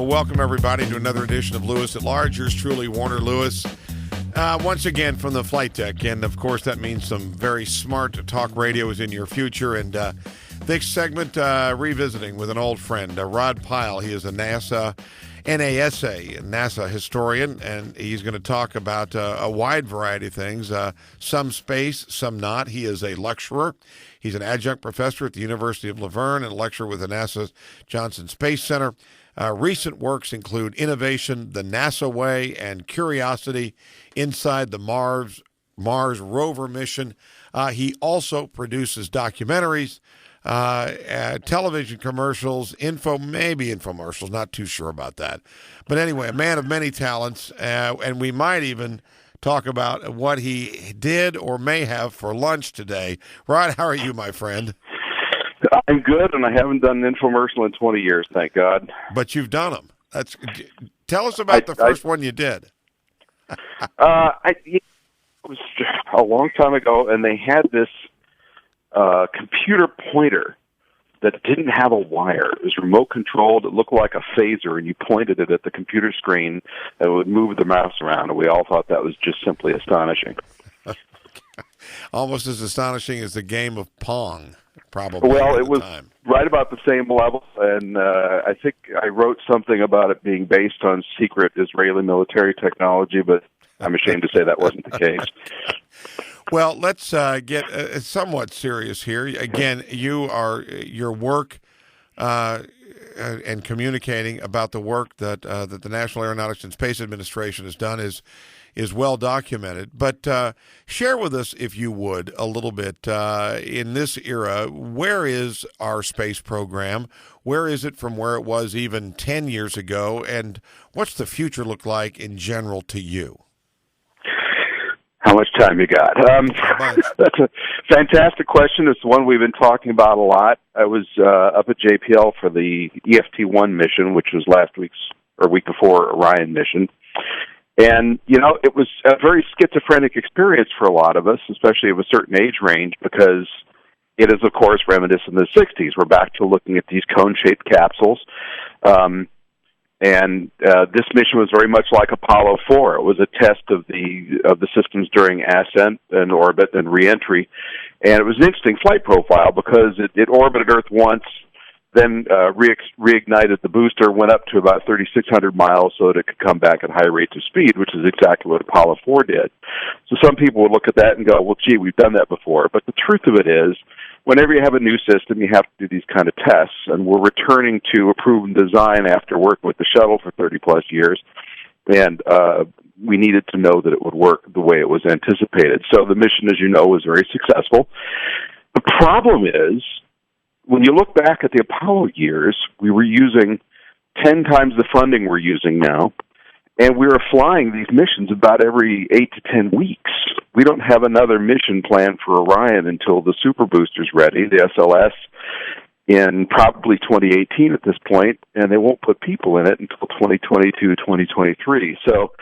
Well, welcome everybody to another edition of Lewis at Large. Yours truly, Warner Lewis. Once again from the flight deck, and of course that means some very smart talk radio is in your future. And this segment, revisiting with an old friend, Rod Pyle. He is a NASA historian, and he's going to talk about a wide variety of things, some space, some not. He is a lecturer. He's an adjunct professor at the University of La Verne and a lecturer with the NASA Johnson Space Center. Recent works include Innovation, the NASA Way, and Curiosity Inside the Mars rover mission. He also produces documentaries, television commercials, infomercials, not too sure about that. But anyway, a man of many talents, and we might even talk about what he did or may have for lunch today. Rod, how are you, my friend? I'm good, and I haven't done an infomercial in 20 years, thank God. But you've done them. Tell us about the first one you did. It was a long time ago, and they had this computer pointer that didn't have a wire. It was remote controlled. It looked like a phaser, and you pointed it at the computer screen, and it would move the mouse around, and we all thought that was just simply astonishing. Almost as astonishing as the game of Pong, probably. Well, it was right about the same level, and I think I wrote something about it being based on secret Israeli military technology, but I'm ashamed to say that wasn't the case. Well, let's get somewhat serious here. Again, your work and communicating about the work that the National Aeronautics and Space Administration has done is well documented. But share with us, if you would, a little bit in this era. Where is our space program? Where is it from where it was even 10 years ago? And what's the future look like in general to you? How much time you got? That's a fantastic question. It's one we've been talking about a lot. I was up at JPL for the EFT-1 mission, which was week before Orion mission. And, it was a very schizophrenic experience for a lot of us, especially of a certain age range, because it is, of course, reminiscent of the 60s. We're back to looking at these cone-shaped capsules. And this mission was very much like Apollo 4. It was a test of the systems during ascent and orbit and reentry. And it was an interesting flight profile because it orbited Earth once, then reignited the booster, went up to about 3,600 miles so that it could come back at high rates of speed, which is exactly what Apollo 4 did. So some people would look at that and go, well, gee, we've done that before. But the truth of it is, whenever you have a new system, you have to do these kind of tests. And we're returning to a proven design after working with the shuttle for 30-plus years. And we needed to know that it would work the way it was anticipated. So the mission, as you know, was very successful. The problem is, when you look back at the Apollo years, we were using 10 times the funding we're using now, and we were flying these missions about every 8 to 10 weeks. We don't have another mission planned for Orion until the Super Booster's ready, the SLS, in probably 2018 at this point, and they won't put people in it until 2022, 2023. So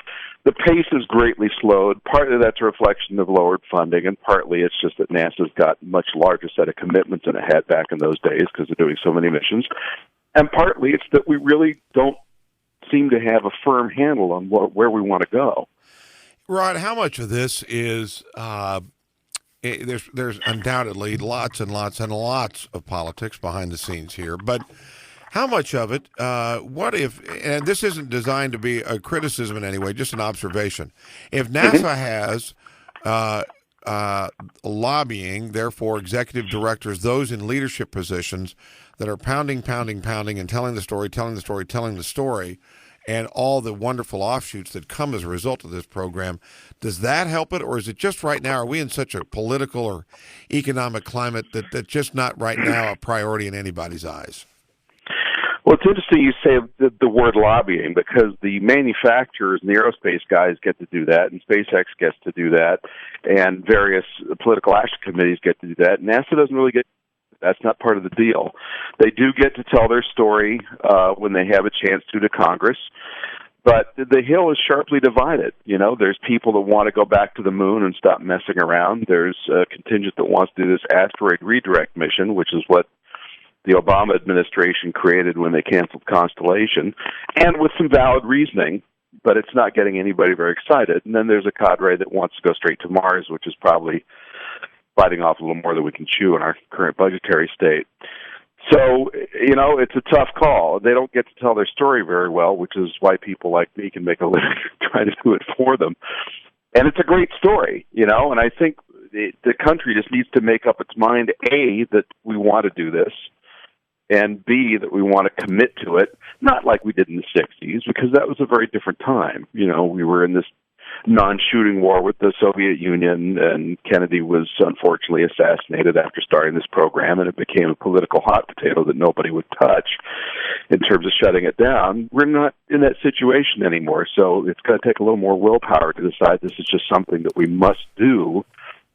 the pace is greatly slowed. Partly that's a reflection of lowered funding, and partly it's just that NASA's got a much larger set of commitments than it had back in those days because they're doing so many missions. And partly it's that we really don't seem to have a firm handle on where we want to go. Rod, how much of this is there's undoubtedly lots and lots and lots of politics behind the scenes here, but how much of it, what if, and this isn't designed to be a criticism in any way, just an observation, if NASA has lobbying, therefore executive directors, those in leadership positions that are pounding, and telling the story, and all the wonderful offshoots that come as a result of this program, does that help it, or is it just right now, are we in such a political or economic climate that's just not right now a priority in anybody's eyes? Well, it's interesting you say the word lobbying, because the manufacturers and the aerospace guys get to do that, and SpaceX gets to do that, and various political action committees get to do that. NASA doesn't really get. That's not part of the deal. They do get to tell their story when they have a chance to Congress, but the Hill is sharply divided. There's people that want to go back to the moon and stop messing around. There's a contingent that wants to do this asteroid redirect mission, which is what the Obama administration created when they canceled Constellation, and with some valid reasoning, but it's not getting anybody very excited. And then there's a cadre that wants to go straight to Mars, which is probably biting off a little more than we can chew in our current budgetary state. So, it's a tough call. They don't get to tell their story very well, which is why people like me can make a living trying to do it for them. And it's a great story, and I think the country just needs to make up its mind, A, that we want to do this, and B, that we want to commit to it, not like we did in the 60s, because that was a very different time. We were in this non-shooting war with the Soviet Union, and Kennedy was unfortunately assassinated after starting this program, and it became a political hot potato that nobody would touch in terms of shutting it down. We're not in that situation anymore, so it's going to take a little more willpower to decide this is just something that we must do.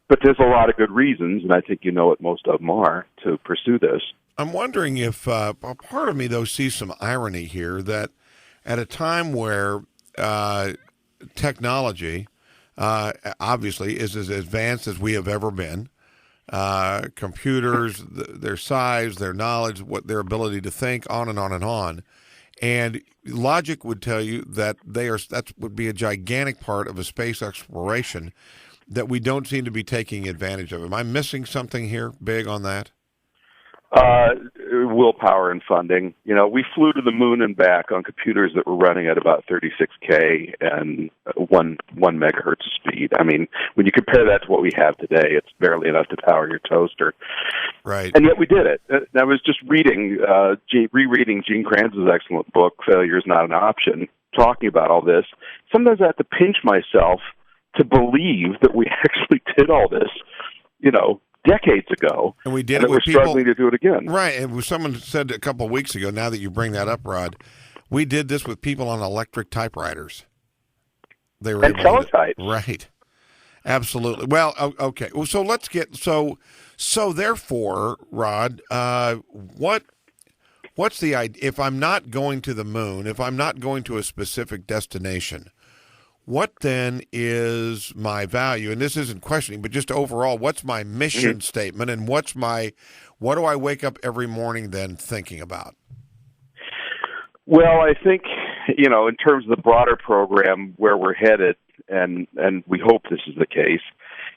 But there's a lot of good reasons, and I think what most of them are, to pursue this. I'm wondering if part of me, though, sees some irony here that at a time where technology obviously is as advanced as we have ever been, computers, their size, their knowledge, their ability to think, on and on and on, and logic would tell you that that would be a gigantic part of a space exploration that we don't seem to be taking advantage of. Am I missing something here big on that? Willpower and funding. We flew to the moon and back on computers that were running at about 36K and 1 megahertz of speed. I mean, when you compare that to what we have today, it's barely enough to power your toaster. Right. And yet we did it. And I was just rereading Gene Kranz's excellent book, Failure is Not an Option, talking about all this. Sometimes I have to pinch myself to believe that we actually did all this, decades ago, and we did and it with we're struggling to do it again. Right, and someone said a couple of weeks ago, now that you bring that up, Rod, we did this with people on electric typewriters. They were and teletypes. Right, absolutely. Well, okay. Well, so let's get so therefore, Rod, what's the idea? If I'm not going to the moon, if I'm not going to a specific destination, what then is my value? And this isn't questioning, but just overall, what's my mission statement, and what do I wake up every morning then thinking about? Well, I think, in terms of the broader program, where we're headed, and we hope this is the case,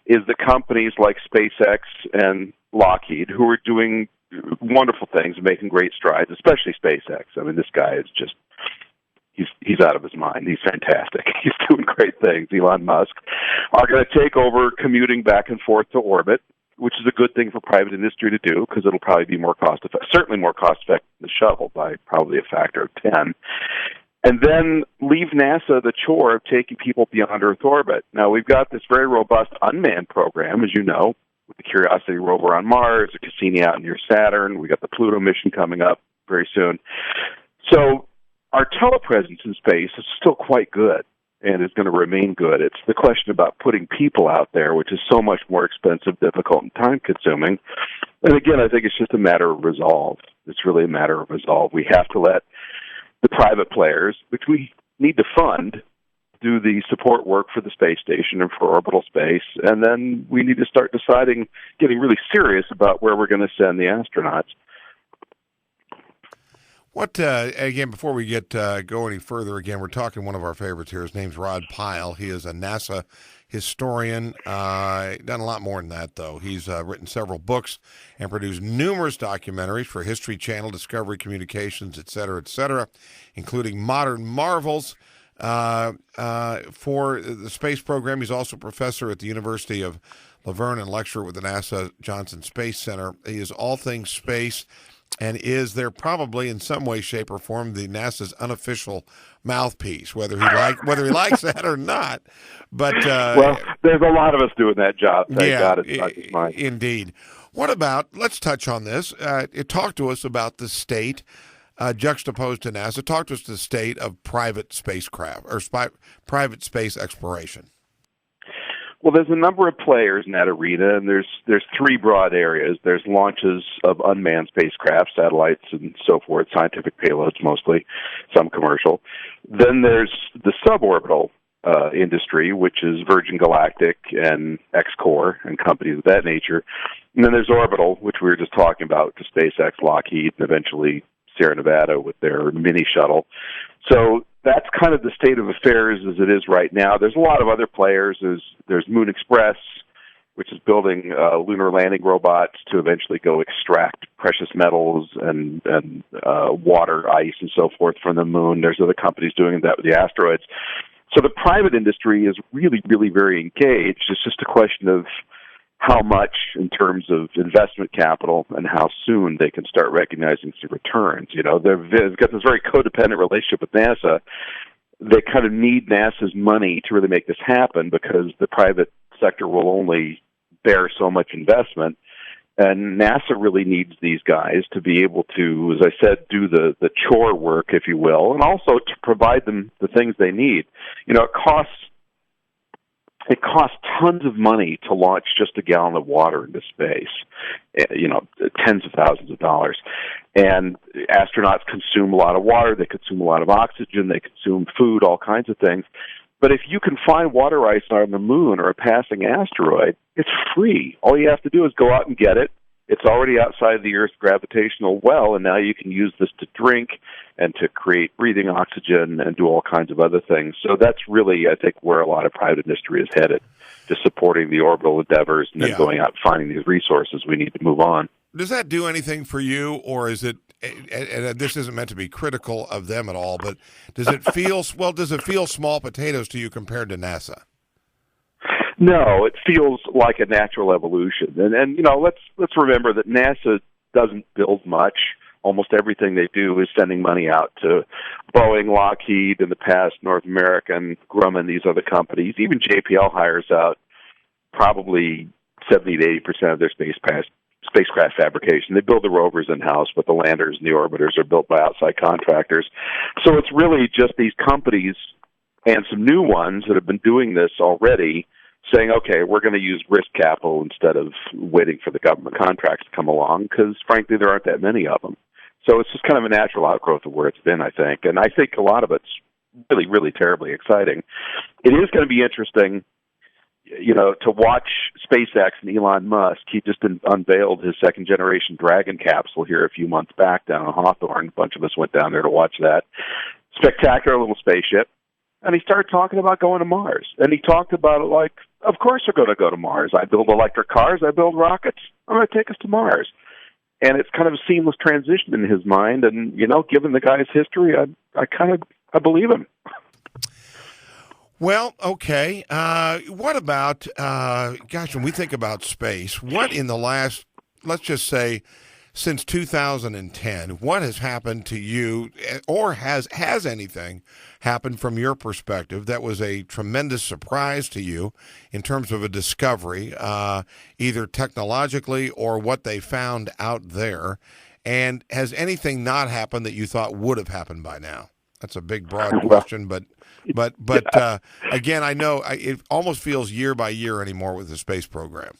is the companies like SpaceX and Lockheed, who are doing wonderful things and making great strides, especially SpaceX. I mean, this guy is just... He's out of his mind. He's fantastic. He's doing great things. Elon Musk are going to take over commuting back and forth to orbit, which is a good thing for private industry to do because it'll probably be more cost-effective, certainly more cost-effective than the shuttle by probably a factor of 10. And then leave NASA the chore of taking people beyond Earth orbit. Now, we've got this very robust unmanned program, as you know, with the Curiosity rover on Mars, the Cassini out near Saturn. We got the Pluto mission coming up very soon. So our telepresence in space is still quite good and is going to remain good. It's the question about putting people out there, which is so much more expensive, difficult, and time-consuming. And again, I think it's just a matter of resolve. It's really a matter of resolve. We have to let the private players, which we need to fund, do the support work for the space station and for orbital space, and then we need to start deciding, getting really serious about where we're going to send the astronauts. What, again, before we go any further, again, we're talking one of our favorites here. His name's Rod Pyle. He is a NASA historian. Done a lot more than that, though. He's written several books and produced numerous documentaries for History Channel, Discovery Communications, et cetera, including Modern Marvels. For the space program, he's also a professor at the University of Laverne and lecturer with the NASA Johnson Space Center. He is all things space, and is there probably in some way, shape, or form the NASA's unofficial mouthpiece, whether he likes that or not. But well, there's a lot of us doing that job. Thank God it's not just mine. Indeed. What about? Let's touch on this. Talk to us about the state juxtaposed to NASA. Talk to us the state of private spacecraft or private space exploration. Well, there's a number of players in that arena, and there's three broad areas. There's launches of unmanned spacecraft, satellites and so forth, scientific payloads mostly, some commercial. Then there's the suborbital industry, which is Virgin Galactic and X-Corp and companies of that nature. And then there's Orbital, which we were just talking about, to SpaceX, Lockheed, and eventually Sierra Nevada with their mini shuttle. So that's kind of the state of affairs as it is right now. There's a lot of other players. There's Moon Express, which is building lunar landing robots to eventually go extract precious metals and water, ice, and so forth from the moon. There's other companies doing that with the asteroids. So the private industry is really, really very engaged. It's just a question of how much in terms of investment capital and how soon they can start recognizing some returns. You know, they've got this very codependent relationship with NASA. They kind of need NASA's money to really make this happen because the private sector will only bear so much investment. And NASA really needs these guys to be able to, as I said, do the chore work, if you will, and also to provide them the things they need. You know, it costs tons of money to launch just a gallon of water into space, you know, tens of thousands of dollars. And astronauts consume a lot of water, they consume a lot of oxygen, they consume food, all kinds of things. But if you can find water ice on the moon or a passing asteroid, it's free. All you have to do is go out and get it. It's already outside the Earth's gravitational well, and now you can use this to drink and to create breathing oxygen and do all kinds of other things. So that's really, I think, where a lot of private industry is headed, just supporting the orbital endeavors and then going out and finding these resources we need to move on. Does that do anything for you, or is it, and this isn't meant to be critical of them at all, but does it feel small potatoes to you compared to NASA? No, it feels like a natural evolution. And you know, let's remember that NASA doesn't build much. Almost everything they do is sending money out to Boeing, Lockheed, in the past, North American, Grumman, these other companies. Even JPL hires out probably 70 to 80% of their spacecraft fabrication. They build the rovers in-house, but the landers and the orbiters are built by outside contractors. So it's really just these companies and some new ones that have been doing this already saying, okay, we're going to use risk capital instead of waiting for the government contracts to come along because, frankly, there aren't that many of them. So it's just kind of a natural outgrowth of where it's been, I think. And I think a lot of it's really, really terribly exciting. It is going to be interesting, you know, to watch SpaceX and Elon Musk. He just unveiled his second-generation Dragon capsule here a few months back down in Hawthorne. A bunch of us went down there to watch that. Spectacular little spaceship. And he started talking about going to Mars. And he talked about it like, of course we're going to go to Mars. I build electric cars. I build rockets. I'm going to take us to Mars. And it's kind of a seamless transition in his mind. And, you know, given the guy's history, I believe him. Well, okay. What about, when we think about space, what in the last, let's just say, since 2010, what has happened to you, or has anything happened from your perspective that was a tremendous surprise to you in terms of a discovery, either technologically or what they found out there? And has anything not happened that you thought would have happened by now? That's a big, broad question, but again, I know it almost feels year by year anymore with the space program.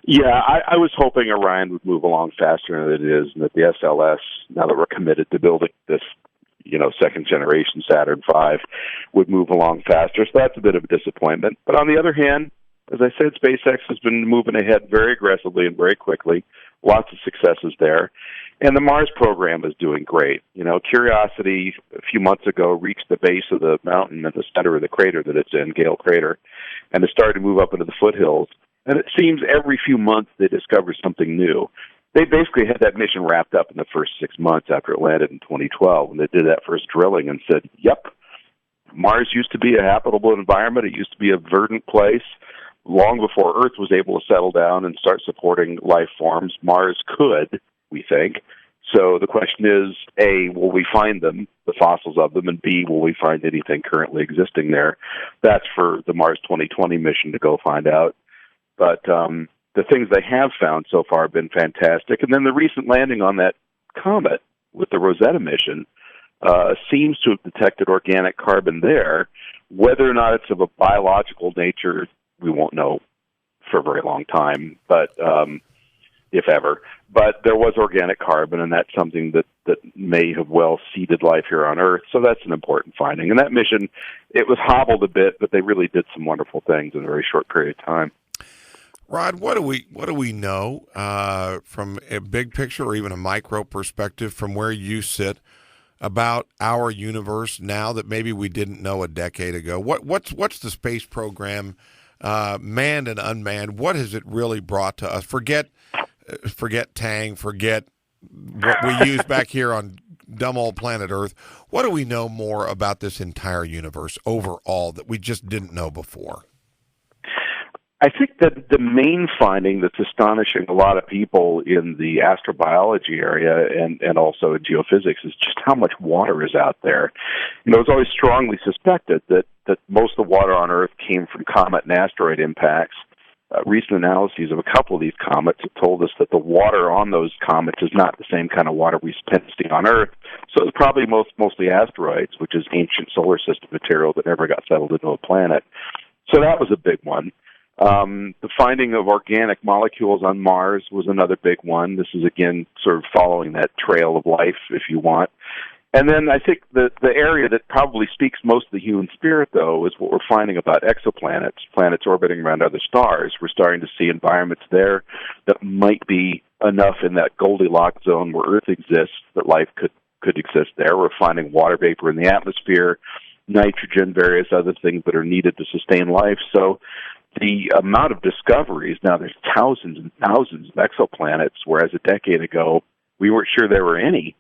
Yeah, I was hoping Orion would move along faster than it is, and that the SLS, now that we're committed to building this, you know, second generation Saturn V, would move along faster. So that's a bit of a disappointment. But on the other hand, as I said, SpaceX has been moving ahead very aggressively and very quickly. Lots of successes there. And the Mars program is doing great. You know, Curiosity a few months ago reached the base of the mountain at the center of the crater that it's in, Gale Crater, and it started to move up into the foothills. And it seems every few months they discover something new. They basically had that mission wrapped up in the first 6 months after it landed in 2012, when they did that first drilling and said, yep, Mars used to be a habitable environment. It used to be a verdant place. Long before Earth was able to settle down and start supporting life forms, Mars could, we think. So the question is, A, will we find them, the fossils of them, and B, will we find anything currently existing there? That's for the Mars 2020 mission to go find out. But the things they have found so far have been fantastic. And then the recent landing on that comet with the Rosetta mission seems to have detected organic carbon there. Whether or not it's of a biological nature, we won't know for a very long time. But if ever. But there was organic carbon, and that's something that may have well seeded life here on Earth. So that's an important finding. And that mission, it was hobbled a bit, but they really did some wonderful things in a very short period of time. Rod, what do we know from a big picture or even a micro perspective from where you sit about our universe now that maybe we didn't know a decade ago? What's the space program, manned and unmanned? What has it really brought to us? Forget Tang, forget what we use back here on dumb old planet Earth. What do we know more about this entire universe overall that we just didn't know before? I think that the main finding that's astonishing a lot of people in the astrobiology area and also in geophysics is just how much water is out there. You know, it's always strongly suspected that most of the water on Earth came from comet and asteroid impacts. Recent analyses of a couple of these comets have told us that the water on those comets is not the same kind of water we tend to see on Earth. So it's probably mostly asteroids, which is ancient solar system material that never got settled into a planet. So that was a big one. The finding of organic molecules on Mars was another big one. This is, again, sort of following that trail of life, if you want. And then I think the area that probably speaks most to the human spirit, though, is what we're finding about exoplanets, planets orbiting around other stars. We're starting to see environments there that might be enough in that Goldilocks zone where Earth exists that life could exist there. We're finding water vapor in the atmosphere, nitrogen, various other things that are needed to sustain life. So the amount of discoveries, now there's thousands and thousands of exoplanets, whereas a decade ago we weren't sure there were any,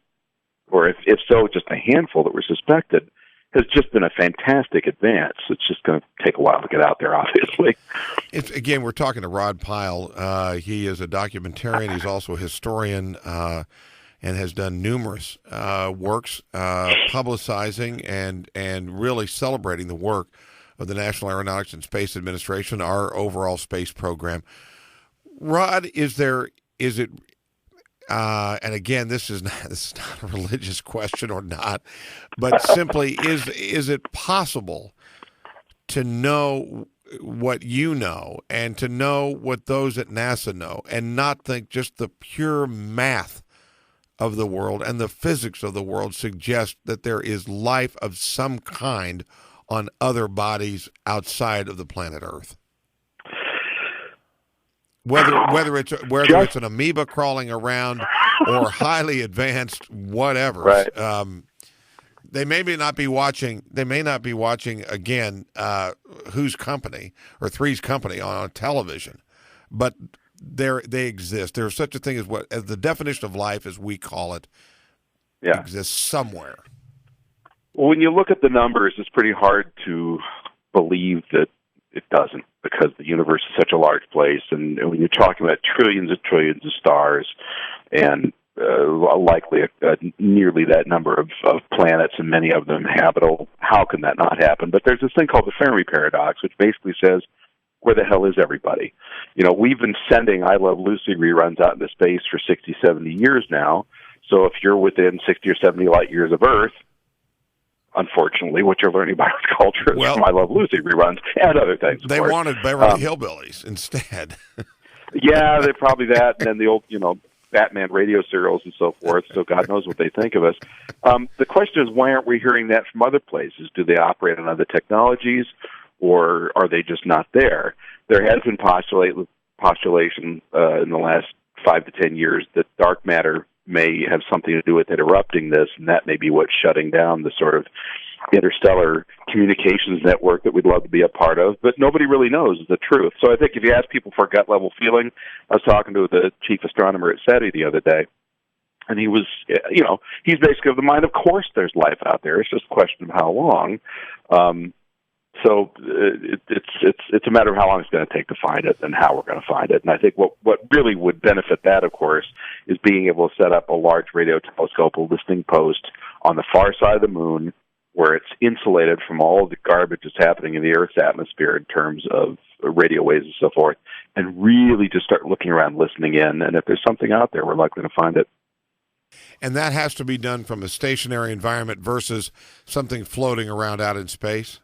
or if so, just a handful that were suspected, has just been a fantastic advance. It's just going to take a while to get out there, obviously. Again, we're talking to Rod Pyle. He is a documentarian. He's also a historian and has done numerous works publicizing and really celebrating the work of the National Aeronautics and Space Administration, our overall space program. Rod, is it? And again, this is not a religious question or not, but simply is it possible to know what you know and to know what those at NASA know and not think just the pure math of the world and the physics of the world suggest that there is life of some kind on other bodies outside of the planet Earth? Whether it's an amoeba crawling around or highly advanced whatever, right. They may not be watching again Who's Company or Three's Company on television, but they exist. There's such a thing as the definition of life, as we call it, exists somewhere. Well, when you look at the numbers, it's pretty hard to believe that it doesn't, because the universe is such a large place, and when you're talking about trillions of stars and likely nearly that number of planets and many of them habitable, how can that not happen? But there's this thing called the Fermi paradox, which basically says, where the hell is everybody? You know, we've been sending I Love Lucy reruns out into space for 60, 70 years now, so if you're within 60 or 70 light years of Earth, unfortunately, what you're learning about Earth culture is from I Love Lucy reruns and other things. They wanted Beverly Hillbillies instead. Yeah, they're probably that, and then the old, Batman radio serials and so forth, so God knows what they think of us. The question is, why aren't we hearing that from other places? Do they operate on other technologies, or are they just not there? There has been postulation in the last 5 to 10 years that dark matter may have something to do with it erupting this, and that may be what's shutting down the sort of interstellar communications network that we'd love to be a part of, but nobody really knows the truth. So I think if you ask people for a gut level feeling, I was talking to the chief astronomer at SETI the other day, and he was, he's basically of the mind, of course there's life out there. It's just a question of how long. So it's a matter of how long it's going to take to find it and how we're going to find it. And I think what really would benefit that, of course, is being able to set up a large radio telescope, a listening post on the far side of the moon, where it's insulated from all of the garbage that's happening in the Earth's atmosphere in terms of radio waves and so forth, and really just start looking around, listening in. And if there's something out there, we're likely to find it. And that has to be done from a stationary environment versus something floating around out in space?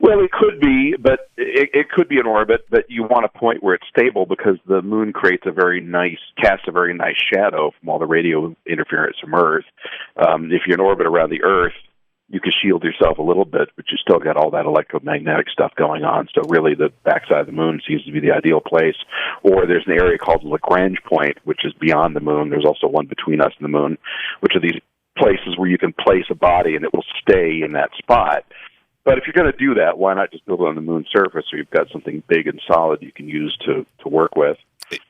Well, it could be, but it could be in orbit, but you want a point where it's stable because the moon casts a very nice shadow from all the radio interference from Earth. If you're in orbit around the Earth, you can shield yourself a little bit, but you still got all that electromagnetic stuff going on. So really the backside of the moon seems to be the ideal place. Or there's an area called the Lagrange point, which is beyond the moon. There's also one between us and the moon, which are these places where you can place a body and it will stay in that spot. But if you're going to do that, why not just build it on the moon's surface so you've got something big and solid you can use to work with?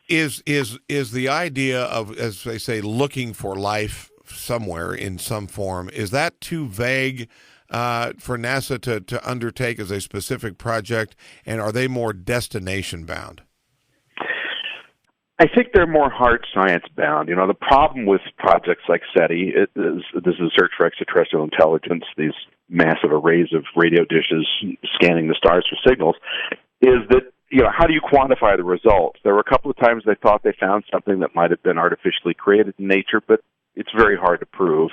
Is the idea of, as they say, looking for life somewhere in some form, is that too vague for NASA to undertake as a specific project, and are they more destination bound? I think they're more hard science bound. The problem with projects like SETI, this is a search for extraterrestrial intelligence, these massive arrays of radio dishes scanning the stars for signals, is that, how do you quantify the results? There were a couple of times they thought they found something that might have been artificially created in nature, but it's very hard to prove,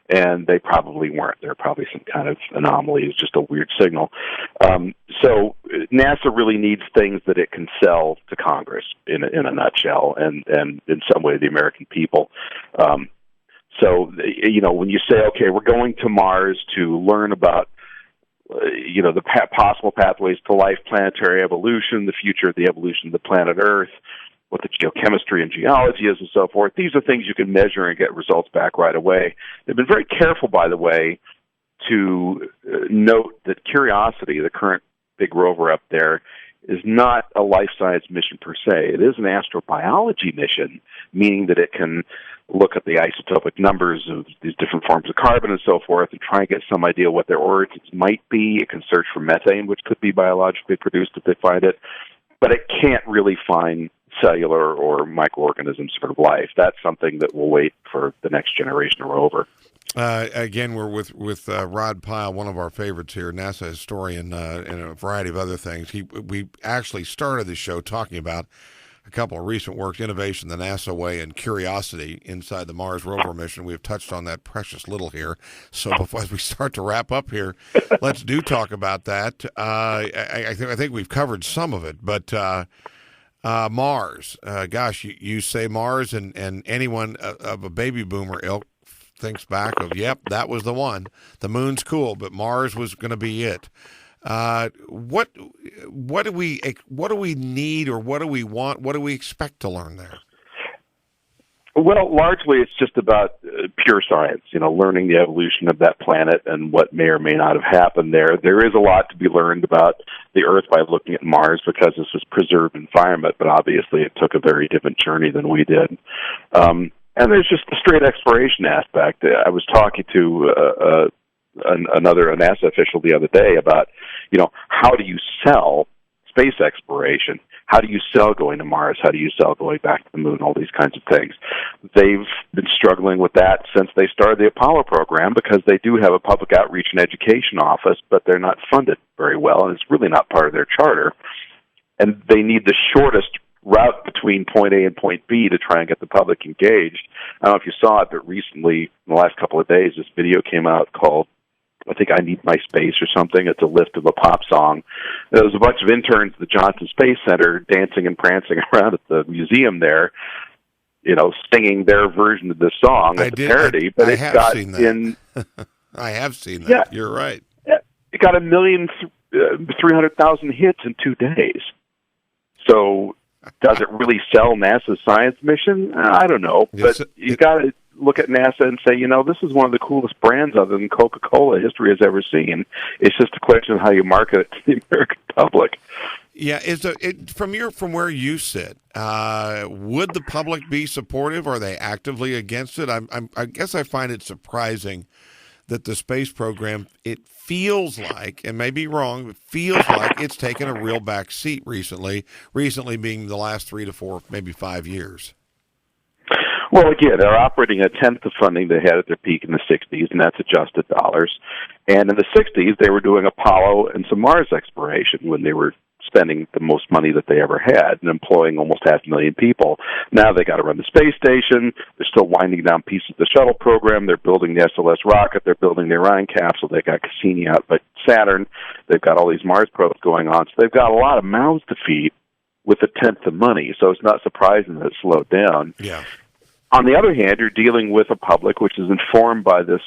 and they probably weren't. They're probably some kind of anomaly. It's just a weird signal. So NASA really needs things that it can sell to Congress in a nutshell, and in some way the American people. So when you say, okay, we're going to Mars to learn about the possible pathways to life, planetary evolution, the future of the evolution of the planet Earth, what the geochemistry and geology is and so forth. These are things you can measure and get results back right away. They've been very careful, by the way, to note that Curiosity, the current big rover up there, is not a life science mission per se. It is an astrobiology mission, meaning that it can look at the isotopic numbers of these different forms of carbon and so forth and try and get some idea what their origins might be. It can search for methane, which could be biologically produced if they find it, but it can't really find cellular or microorganisms sort of life. That's something that will wait for the next generation of rover. Again, we're with Rod Pyle, one of our favorites here, NASA historian, and a variety of other things. We actually started the show talking about a couple of recent works, Innovation the NASA Way and Curiosity inside the Mars rover mission. We've touched on that precious little here. So before we start to wrap up here, let's talk about that. I think we've covered some of it, but Mars, gosh, you say Mars, and anyone of a baby boomer ilk thinks back of, yep, that was the one. The moon's cool, but Mars was going to be it. What do we need, or what do we want? What do we expect to learn there? Well, largely it's just about pure science, learning the evolution of that planet and what may or may not have happened there. There is a lot to be learned about the Earth by looking at Mars because this was preserved environment, but obviously it took a very different journey than we did. And there's just the straight exploration aspect. I was talking to another NASA official the other day about, how do you sell space exploration? How do you sell going to Mars? How do you sell going back to the moon? All these kinds of things. They've been struggling with that since they started the Apollo program because they do have a public outreach and education office, but they're not funded very well, and it's really not part of their charter. And they need the shortest route between point A and point B to try and get the public engaged. I don't know if you saw it, but recently, in the last couple of days, this video came out called, I think, I Need My Space or something. It's a lift of a pop song. There was a bunch of interns at the Johnson Space Center dancing and prancing around at the museum there, singing their version of this song as a parody. But I have seen that. I have seen that. Yeah, you're right. It got 1,300,000 hits in 2 days. So does it really sell NASA's science mission? I don't know. But you got to look at NASA and say, this is one of the coolest brands other than Coca-Cola history has ever seen. It's just a question of how you market it to the American public. Yeah, from where you sit, would the public be supportive? Are they actively against it? I guess I find it surprising that the space program, it feels like, and may be wrong, but feels like it's taken a real back seat recently being the last 3 to 4, maybe 5 years. Well, again, they're operating at a tenth of funding they had at their peak in the 60s, and that's adjusted dollars. And in the 60s, they were doing Apollo and some Mars exploration when they were spending the most money that they ever had and employing almost 500,000 people. Now they got to run the space station. They're still winding down pieces of the shuttle program. They're building the SLS rocket. They're building the Orion capsule. They got Cassini out by Saturn. They've got all these Mars probes going on. So they've got a lot of mouths to feed with a tenth the money. So it's not surprising that it slowed down. Yeah. On the other hand, you're dealing with a public which is informed by this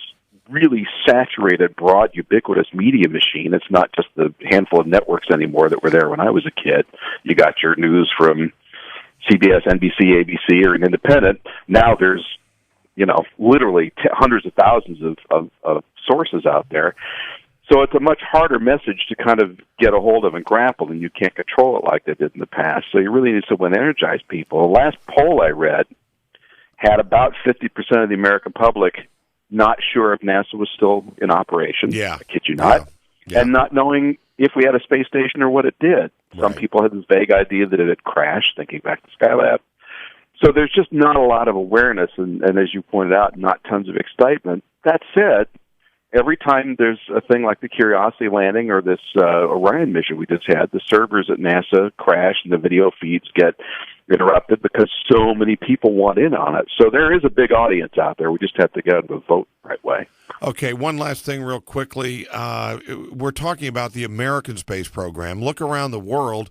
really saturated, broad, ubiquitous media machine. It's not just the handful of networks anymore that were there when I was a kid. You got your news from CBS, NBC, ABC, or an independent. Now there's, literally hundreds of thousands of sources out there. So it's a much harder message to kind of get a hold of and grapple, and you can't control it like they did in the past. So you really need someone to energize people. The last poll I read had about 50% of the American public not sure if NASA was still in operation. Yeah. I kid you not. Yeah. And not knowing if we had a space station or what it did. Some Right. people had this vague idea that it had crashed, thinking back to Skylab. So there's just not a lot of awareness, and as you pointed out, not tons of excitement. That said, every time there's a thing like the Curiosity landing or this Orion mission we just had, the servers at NASA crash and the video feeds get interrupted because so many people want in on it. So there is a big audience out there. We just have to get them to vote the right way. Okay, one last thing real quickly. We're talking about the American space program. Look around the world.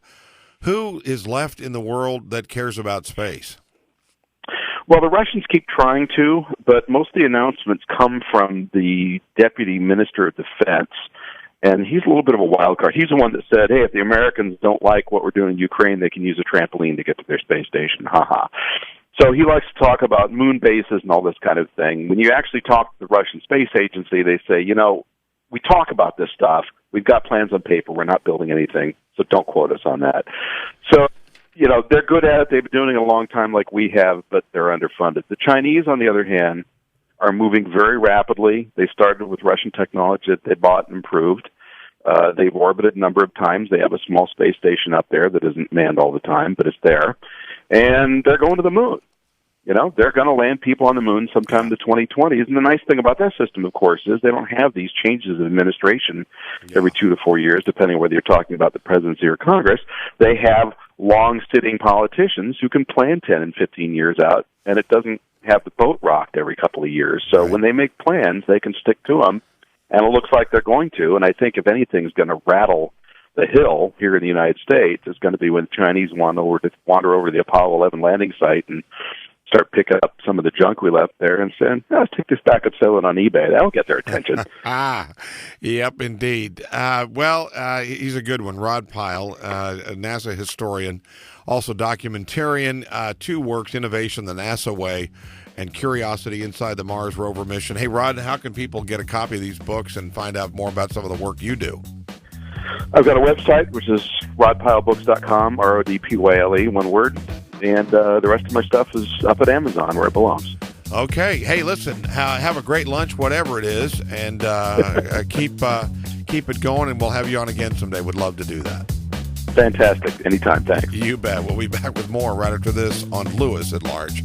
Who is left in the world that cares about space? Well, the Russians keep trying to, but most of the announcements come from the Deputy Minister of Defense, and he's a little bit of a wild card. He's the one that said, hey, if the Americans don't like what we're doing in Ukraine, they can use a trampoline to get to their space station. Ha-ha. So he likes to talk about moon bases and all this kind of thing. When you actually talk to the Russian Space Agency, they say, we talk about this stuff. We've got plans on paper. We're not building anything, so don't quote us on that. So, they're good at it. They've been doing it a long time like we have, but they're underfunded. The Chinese, on the other hand, are moving very rapidly. They started with Russian technology that they bought and improved. They've orbited a number of times. They have a small space station up there that isn't manned all the time, but it's there. And they're going to the moon. They're going to land people on the moon sometime in the 2020s. And the nice thing about that system, of course, is they don't have these changes of administration every 2 to 4 years, depending on whether you're talking about the presidency or Congress. They have long-sitting politicians who can plan 10 and 15 years out, and it doesn't have the boat rocked every couple of years. So when they make plans, they can stick to them, and it looks like they're going to. And I think if anything's going to rattle the hill here in the United States, it's going to be when the Chinese wander over to the Apollo 11 landing site and start picking up some of the junk we left there and saying, let's take this back and sell it on eBay. That'll get their attention. Yep, indeed. He's a good one. Rod Pyle, a NASA historian, also documentarian, 2 works, Innovation the NASA Way and Curiosity Inside the Mars Rover Mission. Hey, Rod, how can people get a copy of these books and find out more about some of the work you do? I've got a website, which is rodpylebooks.com, RODPYLE, one word. And the rest of my stuff is up at Amazon where it belongs. Okay. Hey, listen, have a great lunch, whatever it is, and keep it going, and we'll have you on again someday. Would love to do that. Fantastic. Anytime. Thanks. You bet. We'll be back with more right after this on Lewis at Large.